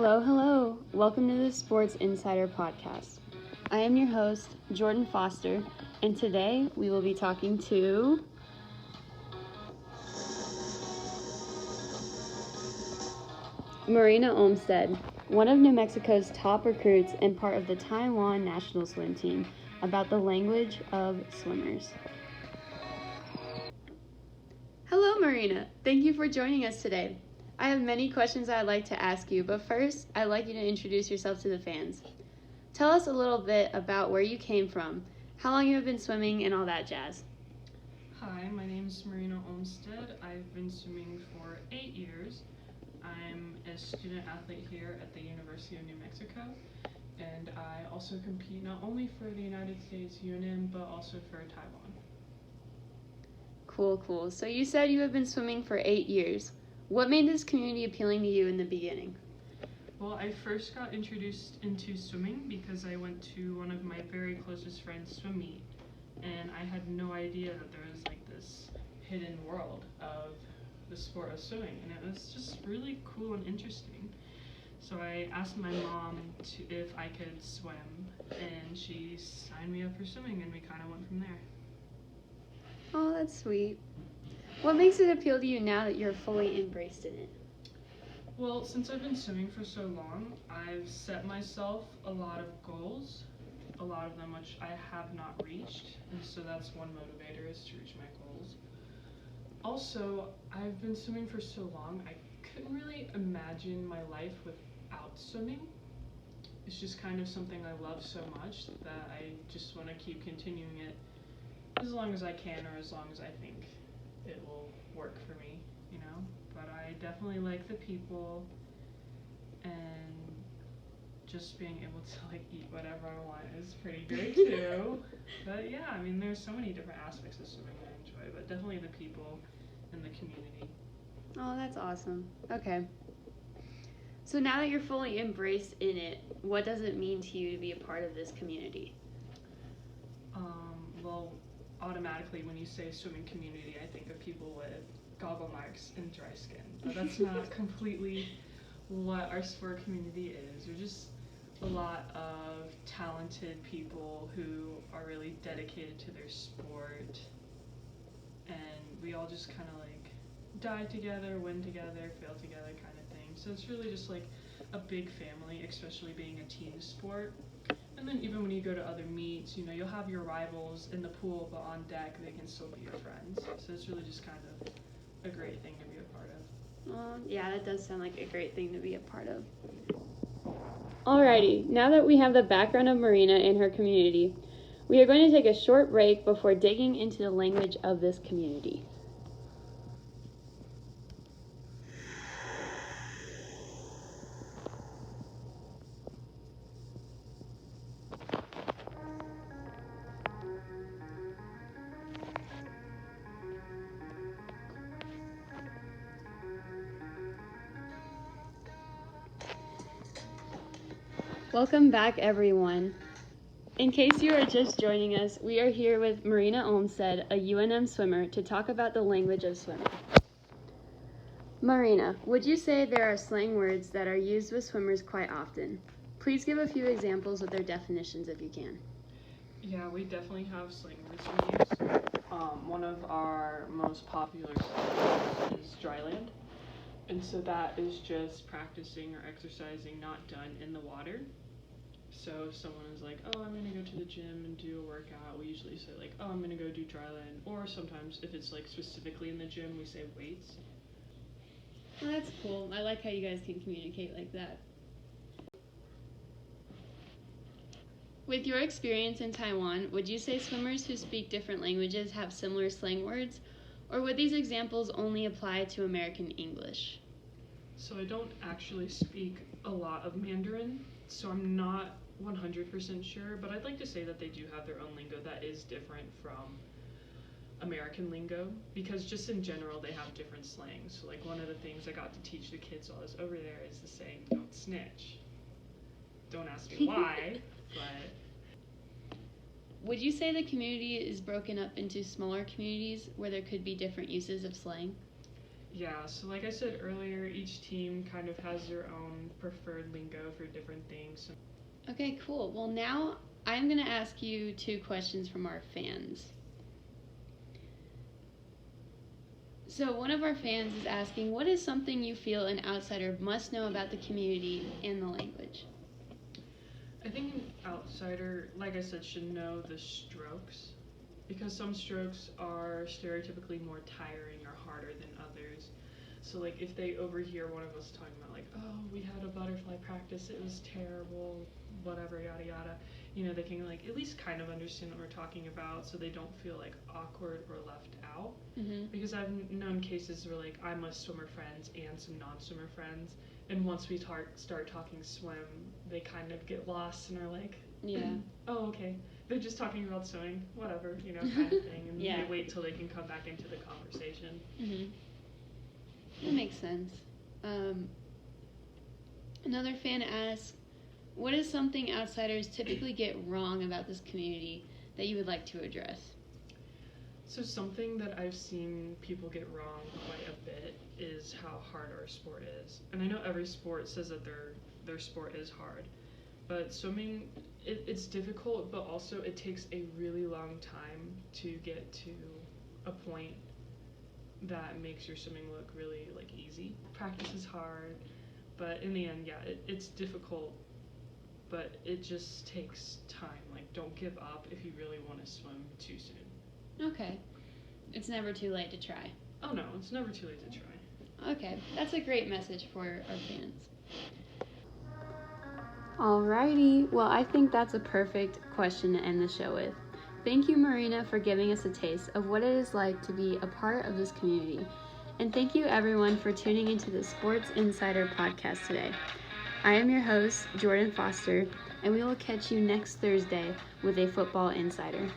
Hello, hello. Welcome to the Sports Insider Podcast. I am your host, Jordan Foster, and today we will be talking to Marina Olmstead, one of New Mexico's top recruits and part of the Taiwan national swim team, about the language of swimmers. Hello, Marina. Thank you for joining us today. I have many questions I'd like to ask you, but first, I'd like you to introduce yourself to the fans. Tell us a little bit about where you came from, how long you have been swimming, and all that jazz. Hi, my name is Marina Olmstead. I've been swimming for 8 years. I'm a student athlete here at the University of New Mexico, and I also compete not only for the United States UNM, but also for Taiwan. Cool. So you said you have been swimming for 8 years. What made this community appealing to you in the beginning? Well, I first got introduced into swimming because I went to one of my very closest friends' swim meet, and I had no idea that there was like this hidden world of the sport of swimming, and it was just really cool and interesting. So I asked my mom if I could swim, and she signed me up for swimming, and we kind of went from there. Oh, that's sweet. What makes it appeal to you now that you're fully embraced in it? Well, since I've been swimming for so long, I've set myself a lot of goals, a lot of them which I have not reached, and so that's one motivator, is to reach my goals. Also, I've been swimming for so long, I couldn't really imagine my life without swimming. It's just kind of something I love so much that I just want to keep continuing it as long as I can, or as long as I think it will work for me, you know? But I definitely like the people, and just being able to like eat whatever I want is pretty great too. But yeah, I mean, there's so many different aspects of swimming I enjoy, but definitely the people and the community. Oh, that's awesome. Okay. So now that you're fully embraced in it, what does it mean to you to be a part of this community? Well, automatically when you say swimming community, I think of people with goggle marks and dry skin. But that's not completely what our sport community is. We're just a lot of talented people who are really dedicated to their sport, and we all just kind of like die together, win together, fail together kind of thing. So it's really just like a big family, especially being a team sport. And then even when you go to other meets, you know, you'll have your rivals in the pool, but on deck they can still be your friends. So it's really just kind of a great thing to be a part of. Yeah, that does sound like a great thing to be a part of. Alrighty, now that we have the background of Marina and her community, we are going to take a short break before digging into the language of this community. Welcome back, everyone. In case you are just joining us, we are here with Marina Olmstead, a UNM swimmer, to talk about the language of swimming. Marina, would you say there are slang words that are used with swimmers quite often? Please give a few examples of their definitions if you can. Yeah, we definitely have slang words we use. One of our most popular slang words is dryland. And so that is just practicing or exercising not done in the water. So if someone is like, oh, I'm going to go to the gym and do a workout, we usually say like, oh, I'm going to go do dryland. Or sometimes if it's like specifically in the gym, we say weights. Oh, that's cool. I like how you guys can communicate like that. With your experience in Taiwan, would you say swimmers who speak different languages have similar slang words? Or would these examples only apply to American English? So I don't actually speak a lot of Mandarin, so I'm not 100% sure, but I'd like to say that they do have their own lingo that is different from American lingo, because just in general they have different slangs. So like one of the things I got to teach the kids while I was over there is the saying, don't snitch. Don't ask me why, but... Would you say the community is broken up into smaller communities where there could be different uses of slang? Yeah, so like I said earlier, each team kind of has their own preferred lingo for different things. Okay, cool. Well, now I'm going to ask you 2 questions from our fans. So one of our fans is asking, what is something you feel an outsider must know about the community and the language? I think an outsider, like I said, should know the strokes, because some strokes are stereotypically more tiring or harder than others. So like if they overhear one of us talking about like, oh, we had a butterfly practice, it was terrible, whatever, yada yada, they can like at least kind of understand what we're talking about, so they don't feel like awkward or left out. Mm-hmm. Because I've known cases where like I'm with swimmer friends and some non-swimmer friends, and once we start talking swim, they kind of get lost and are like, yeah, oh, okay, they're just talking about swimming, whatever, kind of thing, and yeah. they wait till they can come back into the conversation. Mm-hmm. That makes sense. Another fan asks, what is something outsiders typically get wrong about this community that you would like to address? So something that I've seen people get wrong quite a bit is how hard our sport is. And I know every sport says that their sport is hard, but swimming, it's difficult, but also it takes a really long time to get to a point that makes your swimming look really like easy. Practice is hard, but in the end, yeah, it's difficult, but it just takes time. Like, don't give up if you really want to swim too soon. Okay. It's never too late to try. Oh no, it's never too late to try. Okay, that's a great message for our fans. Alrighty, well, I think that's a perfect question to end the show with. Thank you, Marina, for giving us a taste of what it is like to be a part of this community. And thank you, everyone, for tuning into the Sports Insider podcast today. I am your host, Jordan Foster, and we will catch you next Thursday with a Football Insider.